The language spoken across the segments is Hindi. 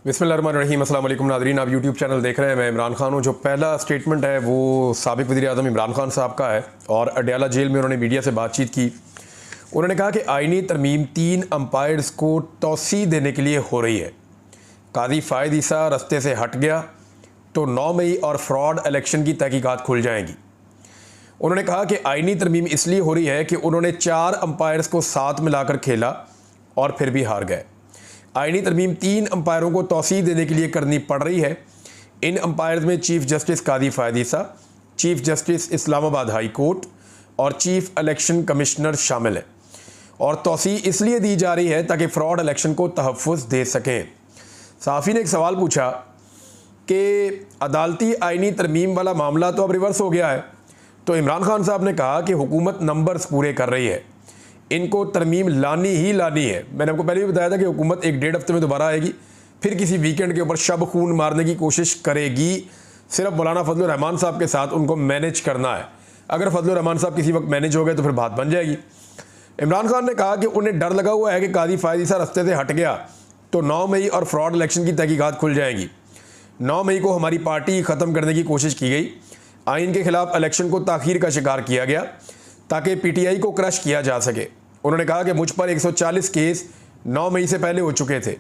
बिस्मिल्लाहिर्रहमानिर्रहीम। अस्सलाम वालेकुम नाज़रीन, आप यूट्यूब चैनल देख रहे हैं। मैं इमरान खान हूँ। जो पहला स्टेटमेंट है वो साबिक़ वज़ीर-ए-आज़म इमरान खान साहब का है और अडयाला जेल में उन्होंने मीडिया से बातचीत की। उन्होंने कहा कि आइनी तरमीम 3 अंपायर्स को तौसी देने के लिए हो रही है। कादी फ़ायद ईसा रस्ते से हट गया तो 9 मई और फ्रॉड इलेक्शन की तहकीकात खुल जाएंगी। उन्होंने कहा कि आइनी तरमीम इसलिए हो रही है कि उन्होंने 4 अंपायर्स को साथ मिलाकर खेला और फिर भी हार गए। आइनी तरमीम 3 अंपायरों को तौसीह देने के लिए करनी पड़ रही है। इन अंपायर्स में chief justice Qazi Faez Isa, chief justice Islamabad high court और चीफ इलेक्शन कमिश्नर शामिल हैं। और तौसीह इसलिए दी जा रही है ताकि फ़्रॉड इलेक्शन को तहफ़्फ़ुज़ दे सकें। सहाफ़ी ने एक सवाल पूछा कि अदालती आइनी तरमीम वाला मामला तो अब रिवर्स हो गया है, तो इमरान खान साहब ने कहा कि हुकूमत नंबर्स पूरे कर रही है, इनको तरमीम लानी ही लानी है। मैंने आपको पहले भी बताया था कि हुकूमत 1-1.5 हफ्ते में दोबारा आएगी, फिर किसी वीकेंड के ऊपर शब खून मारने की कोशिश करेगी। सिर्फ मौलाना फजलुर रहमान साहब के साथ उनको मैनेज करना है। अगर फजलुर रहमान साहब किसी वक्त मैनेज हो गए तो फिर बात बन जाएगी। इमरान खान ने कहा कि उन्हें डर लगा हुआ है कि कादी फ़ायद ईसा रस्ते से हट गया तो 9 मई और फ्रॉड इलेक्शन की तहकीकात खुल जाएंगी। 9 मई को हमारी पार्टी ख़त्म करने की कोशिश की गई। आइन के ख़िलाफ़ इलेक्शन को ताख़ीर का शिकार किया गया ताकि PTI को क्रश किया जा सके। उन्होंने कहा कि मुझ पर 140 केस 9 मई से पहले हो चुके थे।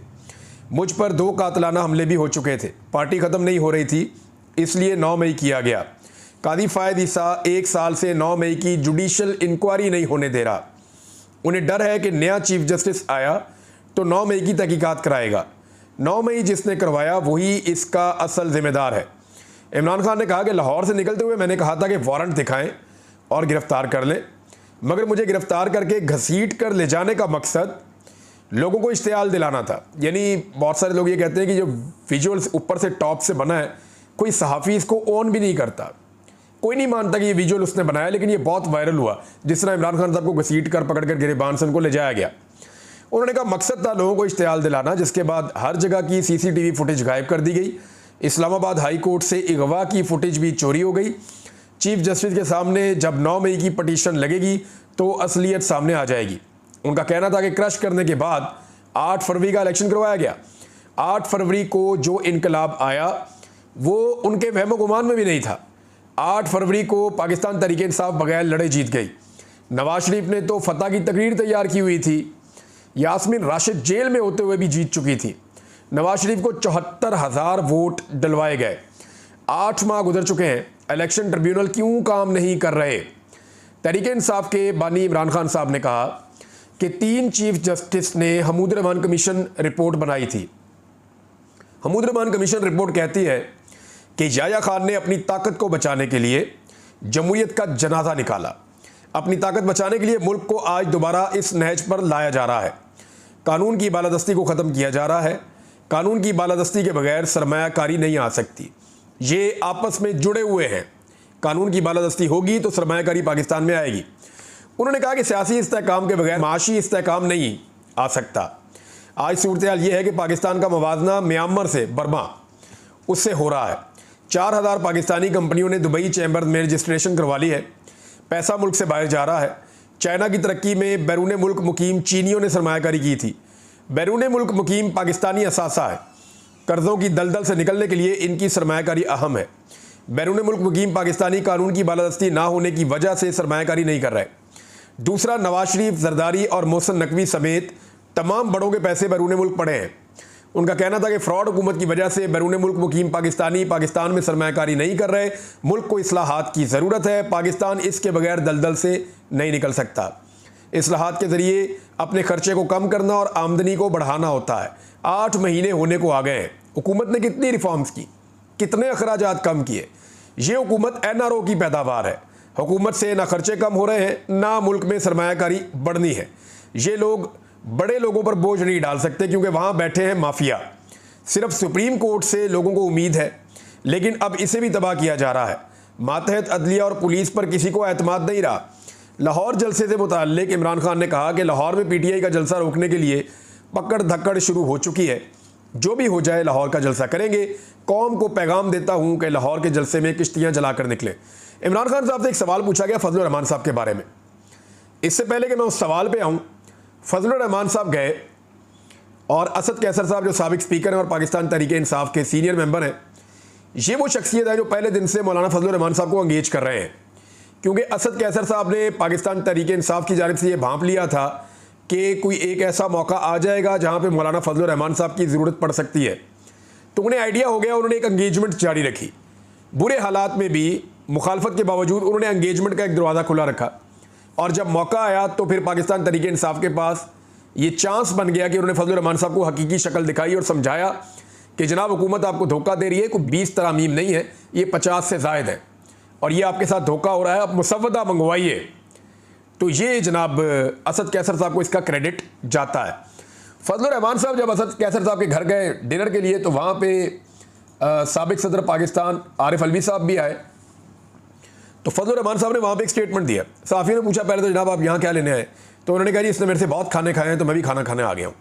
मुझ पर 2 कातलाना हमले भी हो चुके थे। पार्टी ख़त्म नहीं हो रही थी, इसलिए 9 मई किया गया। कादी फ़ायद ईसा 1 साल से 9 मई की जुडिशल इंक्वायरी नहीं होने दे रहा। उन्हें डर है कि नया चीफ जस्टिस आया तो 9 मई की तहकीकात कराएगा। 9 मई जिसने करवाया वही इसका असल ज़िम्मेदार है। इमरान खान ने कहा कि लाहौर से निकलते हुए मैंने कहा था कि वारंट दिखाएं और गिरफ़्तार कर लें, मगर मुझे गिरफ़्तार करके घसीट कर ले जाने का मकसद लोगों को इश्तियाल दिलाना था। यानी बहुत सारे लोग ये कहते हैं कि जो विजुअल्स ऊपर से टॉप से बना है, कोई सहाफ़ी इसको ऑन भी नहीं करता, कोई नहीं मानता कि ये विजुअल उसने बनाया, लेकिन ये बहुत वायरल हुआ जिस तरह इमरान खान साहब को घसीट कर पकड़ कर गिरबान से उनको ले जाया गया। उन्होंने कहा मकसद था लोगों को इश्तियाल दिलाना, जिसके बाद हर जगह की CCTV फुटेज गायब कर दी गई। इस्लामाबाद हाई कोर्ट से अगवा की फुटेज भी चोरी हो गई। चीफ जस्टिस के सामने जब 9 मई की पटिशन लगेगी तो असलियत सामने आ जाएगी। उनका कहना था कि क्रश करने के बाद 8 फरवरी का इलेक्शन करवाया गया। 8 फरवरी को जो इनकलाब आया वो उनके वहमो गुमान में भी नहीं था। 8 फरवरी को पाकिस्तान तहरीक इंसाफ बगैर लड़े जीत गई। नवाज शरीफ ने तो फतह की तकरीर तैयार की हुई थी। यास्मीन राशिद जेल में होते हुए भी जीत चुकी थी। नवाज शरीफ को 74,000 वोट डलवाए गए। 8 माह गुजर चुके हैं, इलेक्शन ट्रिब्यूनल क्यों काम नहीं कर रहे? तहरीक इंसाफ के बानी इमरान खान साहब ने कहा कि 3 चीफ जस्टिस ने हमूद रहमान कमीशन रिपोर्ट बनाई थी। हमूद रहमान कमीशन रिपोर्ट कहती है कि याया खान ने अपनी ताकत को बचाने के लिए जमहूरियत का जनाजा निकाला। अपनी ताकत बचाने के लिए मुल्क को आज दोबारा इस नहज पर लाया जा रहा है। कानून की बालादस्ती को ख़त्म किया जा रहा है। कानून की बालादस्ती के बगैर सरमायाकारी नहीं आ सकती। ये आपस में जुड़े हुए हैं। कानून की बालादस्ती होगी तो सरमायाकारी पाकिस्तान में आएगी। उन्होंने कहा कि सियासी इस्तेहकाम के बगैर माशी इस्तेहकाम नहीं आ सकता। आज सूरत हाल ये है कि पाकिस्तान का मवाजना म्यांमार से बर्मा उससे हो रहा है। 4000 पाकिस्तानी कंपनियों ने दुबई चैम्बर में रजिस्ट्रेशन करवा ली है। पैसा मुल्क से बाहर जा रहा है। चाइना की तरक्की में बैरून मुल्क मुकीम चीनियों ने सरमायाकारी की थी। बैरून मुल्क मुकीम पाकिस्तानी असासा है। कर्ज़ों की दलदल से निकलने के लिए इनकी सरमायाकारी अहम है। बैरून मुल्क मुकीम पाकिस्तानी कानून की बालादस्ती ना होने की वजह से सरमायाकारी नहीं कर रहे। दूसरा, नवाज शरीफ, जरदारी और मोहसिन नकवी समेत तमाम बड़ों के पैसे बैरून मुल्क पड़े हैं। उनका कहना था कि फ्रॉड हुकूमत की वजह से बैरून मुल्क मुकीम पाकिस्तानी पाकिस्तान में सरमायाकारी नहीं कर रहे। मुल्क को इस्लाहात की ज़रूरत है। पाकिस्तान इसके बगैर दलदल से नहीं निकल सकता। इस्लाहात के ज़रिए अपने खर्चे को कम करना और आमदनी को बढ़ाना होता है। 8 महीने होने को आ गए हैं। हुकूमत ने कितनी रिफॉर्म्स की, कितने अखराजात कम किए। ये हुकूमत NRO की पैदावार है। हुकूमत से ना खर्चे कम हो रहे हैं, ना मुल्क में सरमायाकारी बढ़नी है। ये लोग बड़े लोगों पर बोझ नहीं डाल सकते क्योंकि वहाँ बैठे हैं माफिया। सिर्फ सुप्रीम कोर्ट से लोगों को उम्मीद है, लेकिन अब इसे भी तबाह किया जा रहा है। मातहत अदलिया और पुलिस पर किसी को एतमाद नहीं रहा। लाहौर जलसे से मुताल्लिक इमरान खान ने कहा कि लाहौर में PTI का जलसा रोकने के लिए पकड़ धक्कड़ शुरू हो चुकी है। जो भी हो जाए लाहौर का जलसा करेंगे। कौम को पैगाम देता हूँ कि लाहौर के जलसे में किश्तियाँ जलाकर निकले। इमरान खान साहब से एक सवाल पूछा गया फजलुर रहमान साहब के बारे में। इससे पहले कि मैं उस सवाल पे आऊँ, फजलुर रहमान साहब गए और असद कैसर साहब जो साबिक स्पीकर हैं और पाकिस्तान तहरीक इंसाफ के सीनियर मेंबर हैं, ये वो शख्सियत है जो पहले दिन से मौलाना फजलुर रहमान साहब को एंगेज कर रहे हैं, क्योंकि असद कैसर साहब ने पाकिस्तान तहरीक इंसाफ की जानिब से ये भांप लिया था कि कोई एक ऐसा मौका आ जाएगा जहाँ पर मौलाना फजलुर रहमान साहब की ज़रूरत पड़ सकती है। तो उन्हें आइडिया हो गया, उन्होंने एक एंगेजमेंट जारी रखी। बुरे हालात में भी मुखालफत के बावजूद उन्होंने एंगेजमेंट का एक दरवाज़ा खुला रखा, और जब मौका आया तो फिर पाकिस्तान तहरीक इंसाफ के पास ये चांस बन गया कि उन्होंने फजलुर रहमान साहब को हकीकी शक्ल दिखाई और समझाया कि जनाब हुकूमत आपको धोखा दे रही है, कोई 20 तरामीम नहीं है, ये 50 से ज़ायद है और ये आपके साथ धोखा हो रहा है, आप मुसव्वदा मंगवाइए। तो ये जनाब असद कैसर साहब को इसका क्रेडिट जाता है। फजलुर रहमान साहब जब असद कैसर साहब के घर गए डिनर के लिए, तो वहाँ पे साबिक सदर पाकिस्तान आरिफ अलवी साहब भी आए। तो फजलुर रहमान साहब ने वहाँ पे एक स्टेटमेंट दिया। सहाफ़ियों ने पूछा पहले तो जनाब आप यहाँ क्या लेने आए, तो उन्होंने कहा जी इसने मेरे से बहुत खाने खाए हैं तो मैं भी खाना खाने आ गया हूँ।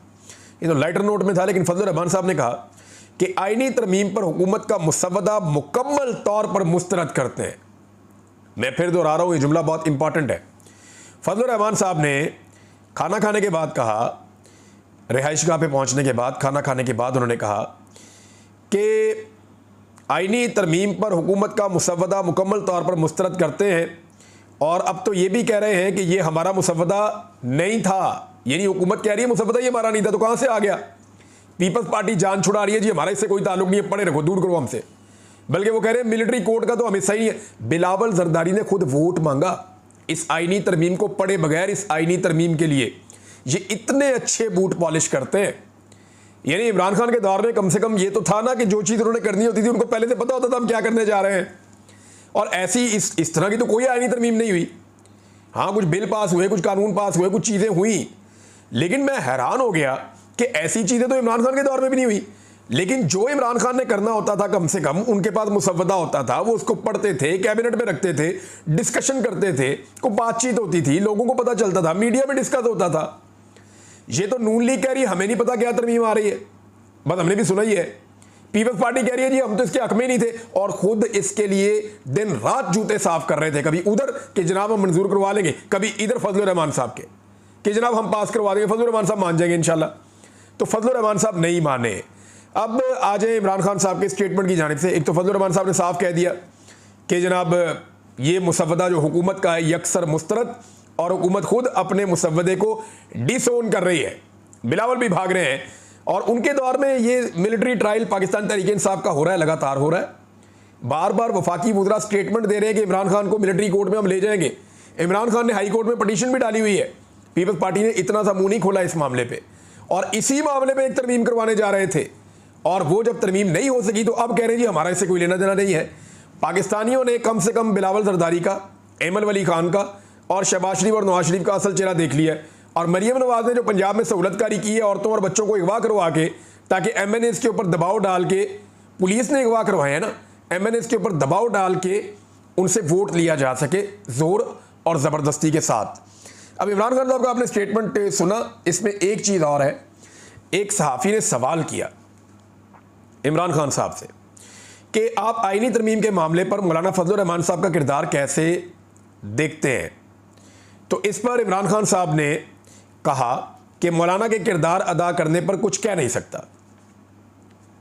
ये तो लाइटर नोट में था, लेकिन फजलुर रहमान साहब ने कहा कि आईनी तरमीम पर हुकूमत का मुसव्वदा मुकम्मल तौर पर मुस्तरद करते हैं। मैं फिर दोहरा रहा हूँ, ये जुमला बहुत इंपॉर्टेंट है। फजलुर रहमान साहब ने खाना खाने के बाद कहा, रिहाइशगाह पे पहुँचने के बाद, खाना खाने के बाद उन्होंने कहा कि आईनी तरमीम पर हुकूमत का मुसव्वदा मुकम्मल तौर पर मुस्तरद करते हैं, और अब तो ये भी कह रहे हैं कि ये हमारा मुसव्वदा नहीं था। यानी हुकूमत कह रही है मुसव्वदा ये हमारा नहीं था, तो कहाँ से आ गया? पीपल्स पार्टी जान छुड़ा रही है जी हमारा इससे कोई ताल्लुक नहीं है, पड़े रखो, दूर करो हमसे। बल्कि वो कह रहे हैं मिलिट्री कोर्ट का तो हमें सही है। बिलावल जरदारी ने खुद वोट मांगा इस आईनी तरमीम को पढ़े बगैर। इस आईनी तरमीम के लिए ये इतने अच्छे बूट पॉलिश करते हैं। यानी इमरान खान के दौर में कम से कम ये तो था ना कि जो चीज़ उन्होंने करनी होती थी उनको पहले से पता होता था हम क्या करने जा रहे हैं। और ऐसी इस तरह की तो कोई आईनी तरमीम नहीं हुई। हाँ, कुछ बिल पास हुए, कुछ कानून पास हुए, कुछ चीज़ें हुई, लेकिन मैं हैरान हो गया कि ऐसी चीज़ें तो इमरान खान के दौर में भी नहीं हुई। लेकिन जो इमरान खान ने करना होता था, कम से कम उनके पास मुसव्वदा होता था, वो उसको पढ़ते थे, कैबिनेट में रखते थे, डिस्कशन करते थे, को बातचीत होती थी, लोगों को पता चलता था, मीडिया में डिस्कस होता था। ये तो नून लीग कह रही है हमें नहीं पता क्या तरमीम आ रही है, बस हमने भी सुना ही है। पीपल्स पार्टी कह रही है जी हम तो इसके हक में नहीं थे, और खुद इसके लिए दिन रात जूते साफ कर रहे थे। कभी उधर कि जनाब हम मंजूर करवा लेंगे, कभी इधर फजलुर रहमान साहब के कि जनाब हम पास करवा देंगे, फजलुर रहमान साहब मान जाएंगे इंशाल्लाह। तो फजलुर रहमान साहब नहीं माने। अब आ जाए इमरान खान साहब के स्टेटमेंट की जानिब से। एक तो फजलुर रहमान साहब ने साफ कह दिया कि जनाब ये मुसव्वदा जो हुकूमत का है यकसर मुस्तरद, और हुकूमत खुद अपने मुसव्वदे को डिसोन कर रही है। बिलावल भी भाग रहे हैं, और उनके दौर में ये मिलिट्री ट्रायल पाकिस्तान तहरीक इंसाफ का हो रहा है, लगातार हो रहा है। बार बार वफाकी वज़रा स्टेटमेंट दे रहे हैं कि इमरान खान को मिलिट्री कोर्ट में हम ले जाएंगे। इमरान खान ने हाई कोर्ट में पटिशन भी डाली हुई है। पीपल्स पार्टी ने इतना सा मुंह नहीं खोला इस मामले पे, और इसी मामले पे एक तरमीम करवाने जा रहे थे, और वो जब तरमीम नहीं हो सकी तो अब कह रहे हैं जी हमारा इससे कोई लेना देना नहीं है। पाकिस्तानियों ने कम से कम बिलावल जरदारी का, एमल वली खान का और शहबाज शरीफ और नवाज शरीफ का असल चेहरा देख लिया है। और मरियम नवाज ने जो पंजाब में सहूलतकारी की है औरतों और बच्चों को अगवा करवा के, ताकि MNAs के ऊपर दबाव डाल के, पुलिस ने अगवा करवाए हैं ना, MNAs के ऊपर दबाव डाल के उनसे वोट लिया जा सके जोर और ज़बरदस्ती के साथ। अब इमरान खान साहब का आपने स्टेटमेंट सुना, इसमें एक चीज़ और है। एक सहाफ़ी ने सवाल किया इमरान खान साहब से कि आप आईनी तरमीम के मामले पर मौलाना फजलुर रहमान साहब का किरदार कैसे देखते हैं। तो इस पर इमरान खान साहब ने कहा कि मौलाना के किरदार अदा करने पर कुछ कह नहीं सकता।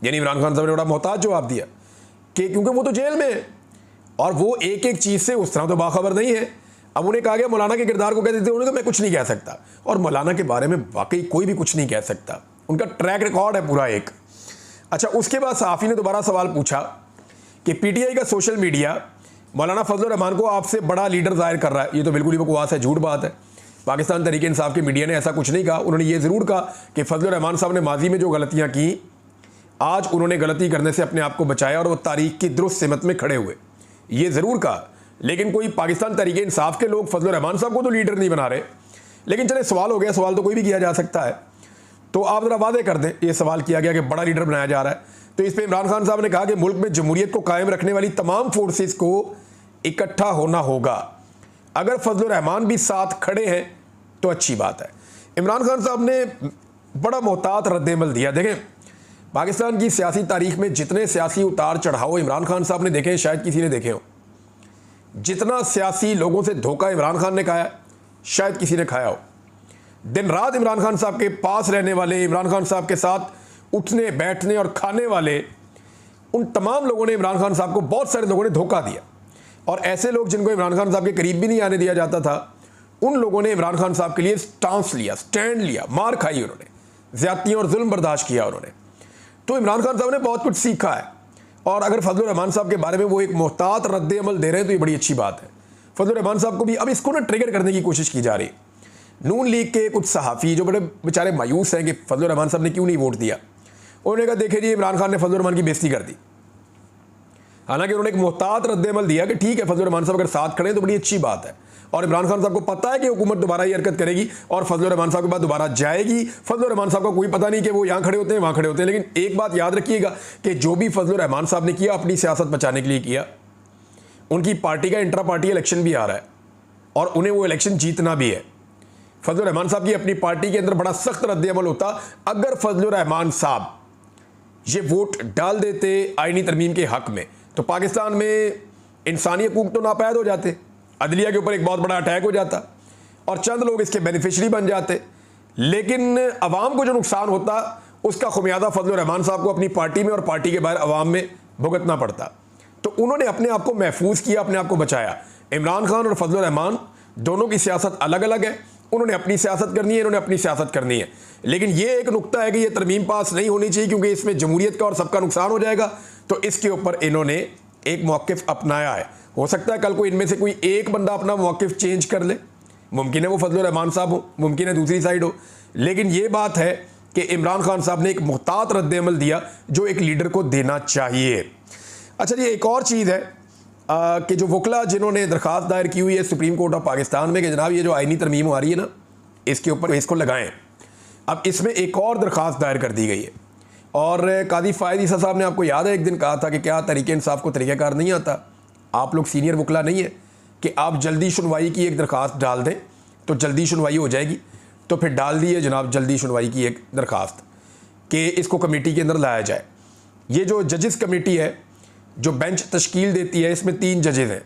यानी इमरान खान साहब ने बड़ा मोहताज जवाब दिया कि क्योंकि वो तो जेल में है और वो एक एक चीज़ से उस तरह तो बाखबर नहीं है। अब उन्हें कहा गया मौलाना के किरदार को कह देते, उन्होंने कहा मैं कुछ नहीं कह सकता, और मौलाना के बारे में वाकई कोई भी कुछ नहीं कह सकता, उनका ट्रैक रिकॉर्ड है पूरा एक। अच्छा, उसके बाद सहाफ़ी ने दोबारा सवाल पूछा कि PTI का सोशल मीडिया मौलाना फजलुर रहमान को आपसे बड़ा लीडर जाहिर कर रहा है। ये तो बिल्कुल ही बकवास है, झूठ बात है। पाकिस्तान तहरीक इंसाफ के मीडिया ने ऐसा कुछ नहीं कहा। उन्होंने ये ज़रूर कहा कि फजलुर रहमान साहब ने माजी में जो गलतियाँ की, आज उन्होंने गलती करने से अपने आप को बचाया और वो तारीख की दुरुस्त सिमत में खड़े हुए, ये ज़रूर कहा। लेकिन कोई पाकिस्तान तहरीक इंसाफ के लोग फजलुर रहमान साहब को तो लीडर नहीं बना रहे। लेकिन चले, सवाल हो गया, सवाल तो कोई भी किया जा सकता है, तो आप ज़रा वादे कर दें। ये सवाल किया गया कि बड़ा लीडर बनाया जा रहा है, तो इस पर इमरान खान साहब ने कहा कि मुल्क में जमहूरियत को कायम रखने वाली तमाम फोर्सेस को इकट्ठा होना होगा। अगर फजलुर रहमान भी साथ खड़े हैं तो अच्छी बात है। इमरान खान साहब ने बड़ा मोहतात रद्द-ए-अमल दिया। देखें, पाकिस्तान की सियासी तारीख में जितने सियासी उतार चढ़ाव इमरान खान साहब ने देखे, शायद किसी ने देखे हो। जितना सियासी लोगों से धोखा इमरान खान ने खाया, शायद किसी ने खाया हो। दिन रात इमरान खान साहब के पास रहने वाले, इमरान खान साहब के साथ उठने बैठने और खाने वाले, उन तमाम लोगों ने इमरान खान साहब को, बहुत सारे लोगों ने धोखा दिया। और ऐसे लोग जिनको इमरान खान साहब के करीब भी नहीं आने दिया जाता था, उन लोगों ने इमरान खान साहब के लिए स्टांस लिया, स्टैंड लिया, मार खाई उन्होंने, ज्यादतियाँ और जुल्म बर्दाश्त किया उन्होंने। तो इमरान खान साहब ने बहुत कुछ सीखा है। और अगर फजलुर रहमान साहब के बारे में वो एक मोहतात रद्द अमल दे रहे हैं तो ये बड़ी अच्छी बात है। फजलुर रहमान साहब को भी अब इसको ना ट्रिगर करने की कोशिश की जा रही है। नून लीग के कुछ सहाफ़ी जो बड़े बेचारे मायूस हैं कि फजलुर रहमान साहब ने क्यों नहीं वोट दिया, उन्होंने कहा देखे जी इमरान खान ने फजलुर रहमान की बेइज्जती कर दी। हालांकि उन्होंने एक मोहतात रद्द अमल दिया कि ठीक है, फजलुर रहमान साहब अगर साथ खड़े तो बड़ी अच्छी बात है। और इमरान खान साहब को पता है कि हुकूमत दोबारा ये हरकत करेगी और फजलुर रहमान साहब के बाद दोबारा जाएगी। फजलुर रहमान साहब का कोई पता नहीं कि वो यहाँ खड़े होते हैं, वहाँ खड़े होते हैं। लेकिन एक बात याद रखिएगा कि जो भी फजलुर रहमान साहब ने किया अपनी सियासत बचाने के लिए किया। उनकी पार्टी का इंट्रा पार्टी इलेक्शन भी आ रहा है और उन्हें वो इलेक्शन जीतना भी है। फजलुर रहमान साहब की अपनी पार्टी के अंदर बड़ा सख्त रद्द अमल होता अगर फजलुर रहमान साहब ये वोट डाल देते आईनी तरमीम के हक में, तो पाकिस्तान में इंसानी हकूक तो नापैद हो जाते, अदलिया के ऊपर एक बहुत बड़ा अटैक हो जाता और चंद लोग इसके बेनिफिशरी बन जाते। लेकिन अवाम को जो नुकसान होता उसका खुमियादा फजलुर रहमान साहब को अपनी पार्टी में और पार्टी के बाहर अवाम में भुगतना पड़ता। तो उन्होंने अपने आप को महफूज किया, अपने आप को बचाया। इमरान खान और फजलुर रहमान दोनों की सियासत अलग अलग है। उन्होंने अपनी सियासत करनी है, इन्होंने अपनी सियासत करनी है। लेकिन ये एक नुक्ता है कि ये तरमीम पास नहीं होनी चाहिए क्योंकि इसमें जमहूरियत का और सबका नुकसान हो जाएगा। तो इसके ऊपर इन्होंने एक मौक़िफ़ अपनाया है। हो सकता है कल को इनमें से कोई एक बंदा अपना मौक़िफ़ चेंज कर ले, मुमकिन है वो फजलुर रहमान साहब हो, मुमकिन है दूसरी साइड हो। लेकिन ये बात है कि इमरान खान साहब ने एक मुहतात रद्द अमल दिया जो एक लीडर को देना चाहिए। अच्छा जी, एक और चीज़ है कि जो वकला जिन्होंने दरख्वास्त दायर की हुई है सुप्रीम कोर्ट ऑफ पाकिस्तान में कि जनाब ये जो आईनी तरमीम आ रही है ना, इसके ऊपर इसको लगाएं। अब इसमें एक और दरख्वास्त दायर कर दी गई है और कादी फ़ायद ईसा साहब ने, आपको याद है, एक दिन कहा था कि क्या तरीके इंसाफ को तरीक़ाकार नहीं आता, आप लोग सीनियर वकला नहीं है कि आप जल्दी सुनवाई की एक दरख्वास्त डाल दें तो जल्दी सुनवाई हो जाएगी। तो फिर डाल दी है जनाब जल्दी सुनवाई की एक दरख्वास्त कि इसको कमेटी के अंदर लाया जाए। ये जो जजेस कमेटी है जो बेंच तश्कील देती है, इसमें 3 जजेज़ हैं,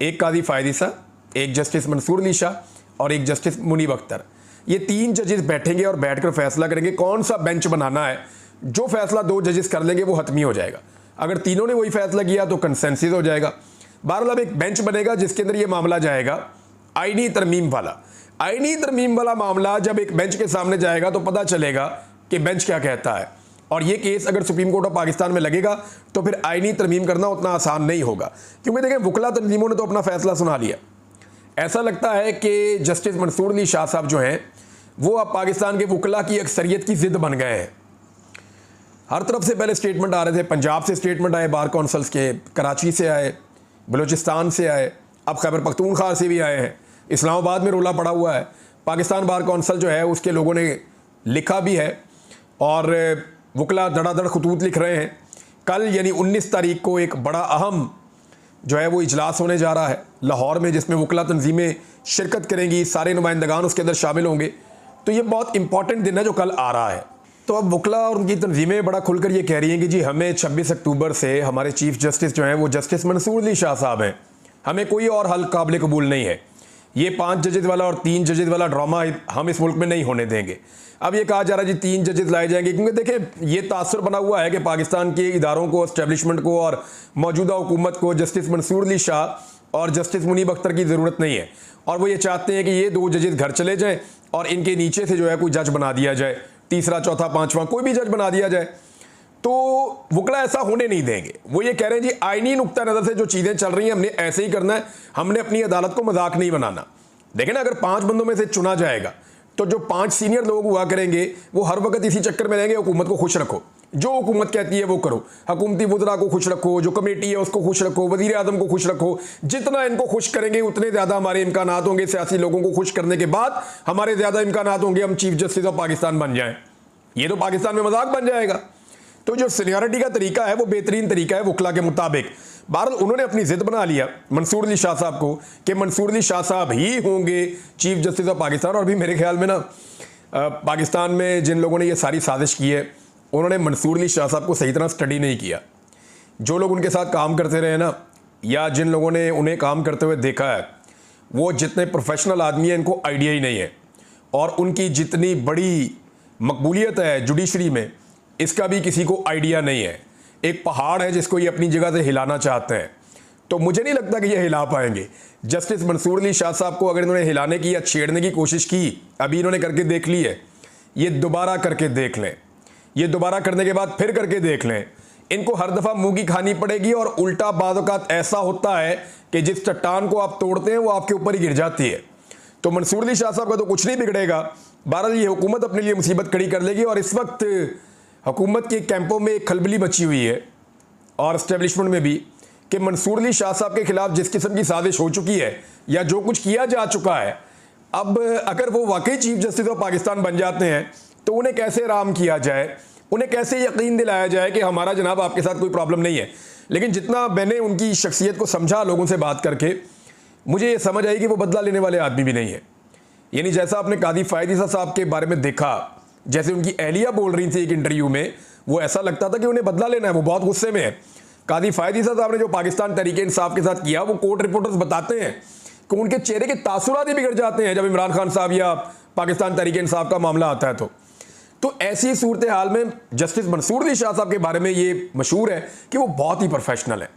एक कादी फ़ायद ईसा, एक जस्टिस मंसूर अली शाह और एक जस्टिस मुनीब अख्तर। ये 3 जजेस बैठेंगे और बैठकर फैसला करेंगे कौन सा बेंच बनाना है। जो फैसला 2 जजेस कर लेंगे वो हतमी हो जाएगा। अगर तीनों ने वही फैसला किया तो कंसेंसस हो जाएगा। बहरहाल अब एक बेंच बनेगा जिसके अंदर ये मामला जाएगा आईनी तरमीम वाला। आईनी तरमीम वाला मामला जब एक बेंच के सामने जाएगा तो पता चलेगा कि बेंच क्या कहता है। और ये केस अगर सुप्रीम कोर्ट ऑफ पाकिस्तान में लगेगा तो फिर आईनी तरमीम करना उतना आसान नहीं होगा, क्योंकि देखें वकला तंजीमों ने तो अपना फैसला सुना लिया। ऐसा लगता है कि जस्टिस मंसूर अली शाह साहब जो हैं वो अब पाकिस्तान के वकला की अक्सरियत की ज़िद बन गए हैं। हर तरफ से पहले स्टेटमेंट आ रहे थे, पंजाब से स्टेटमेंट आए, बार कौंसल्स के, कराची से आए, बलूचिस्तान से आए, अब खैबर पख्तूनख्वा से भी आए हैं, इस्लामाबाद में रोला पड़ा हुआ है। पाकिस्तान बार कौंसल जो है उसके लोगों ने लिखा भी है और वकला धड़ाधड़ खतूत लिख रहे हैं। कल यानी 19 तारीख को एक बड़ा अहम जो है वो इजलास होने जा रहा है लाहौर में, जिसमें वकला तंजीमें शिरकत करेंगी, सारे नुमाइंदगान उसके अंदर शामिल होंगे। तो ये बहुत इंपॉर्टेंट दिन है जो कल आ रहा है। तो अब वकला और उनकी तंजीमें बड़ा खुलकर ये कह रही हैं कि जी हमें 26 अक्टूबर से हमारे चीफ जस्टिस जो हैं वो जस्टिस मंसूर अली शाह साहब हैं, हमें कोई और हल काबिल कबूल नहीं है। ये 5 जजेस वाला और 3 जजेस वाला ड्रामा हम इस मुल्क में नहीं होने देंगे। अब ये कहा जा रहा है जी 3 जजेस लाए जाएंगे, क्योंकि देखिए ये तासुर बना हुआ है कि पाकिस्तान के इदारों को, एस्टेब्लिशमेंट को और मौजूदा हुकूमत को जस्टिस मंसूर अली शाह और जस्टिस मुनीब अख्तर की ज़रूरत नहीं है। और वो ये चाहते हैं कि ये 2 जजेस घर चले जाएँ और इनके नीचे से जो है कोई जज बना दिया जाए, तीसरा चौथा पांचवा कोई भी जज बना दिया जाए। तो वकला ऐसा होने नहीं देंगे। वो ये कह रहे हैं जी आईनी नुक्ता नज़र से जो चीज़ें चल रही हैं हमने ऐसे ही करना है, हमने अपनी अदालत को मजाक नहीं बनाना। देखें ना, अगर 5 बंदों में से चुना जाएगा तो जो 5 सीनियर लोग हुआ करेंगे वो हर वक्त इसी चक्कर में रहेंगे, हुकूमत को खुश रखो, जो हुकूमत कहती है वो करो, हुकूमती वज़रा को खुश रखो, जो कमेटी है उसको खुश रखो, वज़ीर आज़म को खुश रखो। जितना इनको खुश करेंगे उतने ज़्यादा हमारे इम्कानात होंगे, सियासी लोगों को खुश करने के बाद हमारे ज़्यादा इम्कानात होंगे हम चीफ जस्टिस ऑफ पाकिस्तान बन जाएँ। ये तो पाकिस्तान में मजाक बन जाएगा। तो जो सीनियरिटी का तरीका है वो बेहतरीन तरीका है वकला के मुताबिक। बहरहाल उन्होंने अपनी जिद बना लिया मंसूर अली शाह साहब को कि मंसूर अली शाह साहब ही होंगे चीफ जस्टिस ऑफ पाकिस्तान। और भी मेरे ख्याल में ना पाकिस्तान में जिन लोगों ने ये सारी साजिश की है उन्होंने मंसूर अली शाह साहब को सही तरह स्टडी नहीं किया। जो लोग उनके साथ काम करते रहे ना, या जिन लोगों ने उन्हें काम करते हुए देखा है, वो जितने प्रोफेशनल आदमी हैं इनको आइडिया ही नहीं है। और उनकी जितनी बड़ी मकबूलियत है जुडिशरी में, इसका भी किसी को आइडिया नहीं है। एक पहाड़ है जिसको ये अपनी जगह से हिलाना चाहते हैं, तो मुझे नहीं लगता कि ये हिला पाएंगे। जस्टिस मंसूर अली शाह साहब को अगर इन्होंने हिलाने की या छेड़ने की कोशिश की, अभी इन्होंने करके देख ली है, ये दोबारा करके देख लें, ये दोबारा करने के बाद फिर करके देख लें। इनको हर दफ़ा मुंह की खानी पड़ेगी और उल्टा बाद औक़ात ऐसा होता है कि जिस चट्टान को आप तोड़ते हैं वो आपके ऊपर ही गिर जाती है। तो मंसूर अली शाह साहब का तो कुछ नहीं बिगड़ेगा, बहरहाल ये हुकूमत अपने लिए मुसीबत खड़ी कर लेगी। और इस वक्त हुकूमत के कैंपों में एक खलबली मची हुई है और इस्टेब्लिशमेंट में भी कि मंसूर अली शाह साहब के खिलाफ जिस किस्म की साजिश हो चुकी है या जो कुछ किया जा चुका है, अब अगर वो वाकई चीफ जस्टिस ऑफ पाकिस्तान बन जाते हैं तो उन्हें कैसे आराम किया जाए, उन्हें कैसे यकीन दिलाया जाए कि हमारा जनाब आपके साथ कोई प्रॉब्लम नहीं है। लेकिन जितना मैंने उनकी शख्सियत को समझा लोगों से बात करके, मुझे ये समझ आई कि वो बदला लेने वाले आदमी भी नहीं है। यानी जैसा आपने कादी फ़ायद ईसा साहब के बारे में देखा, जैसे उनकी एहलिया बोल रही थी एक इंटरव्यू में, वो ऐसा लगता था कि उन्हें बदला लेना है, वो बहुत गुस्से में है। कादी फ़ायद ईसा साहब ने जो पाकिस्तान तहरीक इंसाफ के साथ किया, वो कोर्ट रिपोर्टर्स बताते हैं कि उनके चेहरे के तासुरात ही बिगड़ जाते हैं जब इमरान खान साहब या पाकिस्तान तहरीक इंसाफ का मामला आता है। तो ऐसी सूरत हाल में जस्टिस मंसूर अली शाह साहब के बारे में ये मशहूर है कि वो बहुत ही प्रोफेशनल है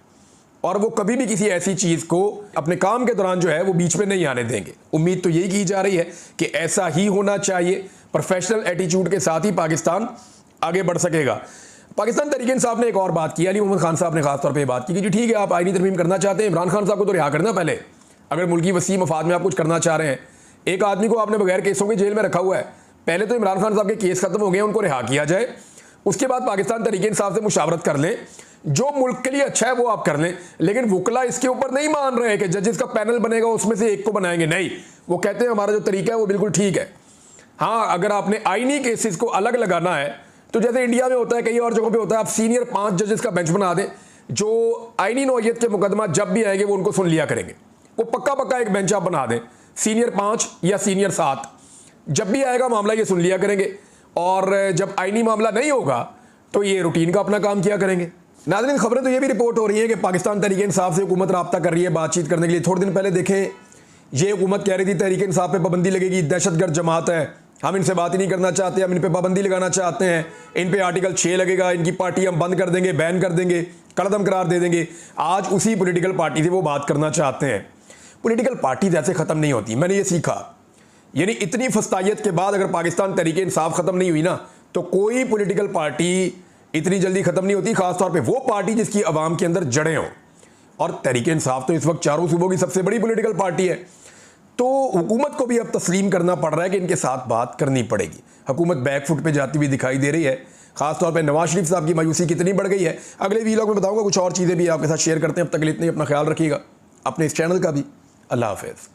और वो कभी भी किसी ऐसी चीज़ को अपने काम के दौरान जो है वो बीच में नहीं आने देंगे। उम्मीद तो यही की जा रही है कि ऐसा ही होना चाहिए, प्रोफेशनल एटीट्यूड के साथ ही पाकिस्तान आगे बढ़ सकेगा। पाकिस्तान तहरीक इंसाफ ने एक और बात की, अली मोहम्मद खान साहब ने खासतौर पर बात की कि जी ठीक है, आप आईनी तरमीम करना चाहते हैं, इमरान खान साहब को तो रिहा करना पहले। अगर मुल्की वसी मफाद में आप कुछ करना चाह रहे हैं, एक आदमी को आपने बगैर केसों के जेल में रखा हुआ है, पहले तो इमरान खान साहब के केस खत्म हो गए, उनको रिहा किया जाए, उसके बाद पाकिस्तान तहरीक इंसाफ से मुशावरत कर लें, जो मुल्क के लिए अच्छा है वो आप कर लें। लेकिन वकला इसके ऊपर नहीं मान रहे कि जजेस का पैनल बनेगा उसमें से एक को बनाएंगे, नहीं, वो कहते हैं हमारा जो तरीका है वो बिल्कुल ठीक है। हाँ, अगर आपने आईनी केसेस को अलग लगाना है तो जैसे इंडिया में होता है, कई और जगहों पे होता है, आप सीनियर 5 जजेस का बेंच बना दें जो आईनी नौयत के मुकदमा जब भी आएंगे वो उनको सुन लिया करेंगे। वो पक्का एक बेंच आप बना दें, सीनियर 5 या सीनियर 7, जब भी आएगा मामला ये सुन लिया करेंगे और जब आईनी मामला नहीं होगा तो ये रूटीन का अपना काम किया करेंगे। नाज़रीन, खबरें तो ये भी रिपोर्ट हो रही है कि पाकिस्तान तहरीक इंसाफ से हुकूमत रब्ता कर रही है बातचीत करने के लिए। थोड़े दिन पहले देखें, ये हुकूमत कह रही थी तहरीक इंसाफ पे पाबंदी लगेगी, दहशतगर्द जमात है, हम इनसे बात ही नहीं करना चाहते, हम इन पे पाबंदी लगाना चाहते हैं, इन पे आर्टिकल 6 लगेगा, इनकी पार्टी हम बंद कर देंगे, बैन कर देंगे, कलअदम करार दे देंगे। आज उसी पॉलिटिकल पार्टी से वो बात करना चाहते हैं। पॉलिटिकल पार्टी ऐसे ख़त्म नहीं होती, मैंने ये सीखा। यानी इतनी फस्तायत के बाद अगर पाकिस्तान तहरीक इंसाफ ख़त्म नहीं हुई ना, तो कोई पॉलिटिकल पार्टी इतनी जल्दी ख़त्म नहीं होती, ख़ासतौर पे वो पार्टी जिसकी आवाम के अंदर जड़ें हों। और तहरीक इंसाफ तो इस वक्त चारों सूबों की सबसे बड़ी पॉलिटिकल पार्टी है, तो हुकूमत को भी अब तस्लीम करना पड़ रहा है कि इनके साथ बात करनी पड़ेगी। हुकूमत बैकफुट पे जाती हुई दिखाई दे रही है, खासतौर पे नवाज शरीफ साहब की मायूसी कितनी बढ़ गई है। अगले वीलॉग में बताऊंगा, कुछ और चीज़ें भी आपके साथ शेयर करते हैं। अब तक के लिए इतने अपना ख्याल रखिएगा, अपने इस चैनल का भी। अल्लाह हाफ़िज़।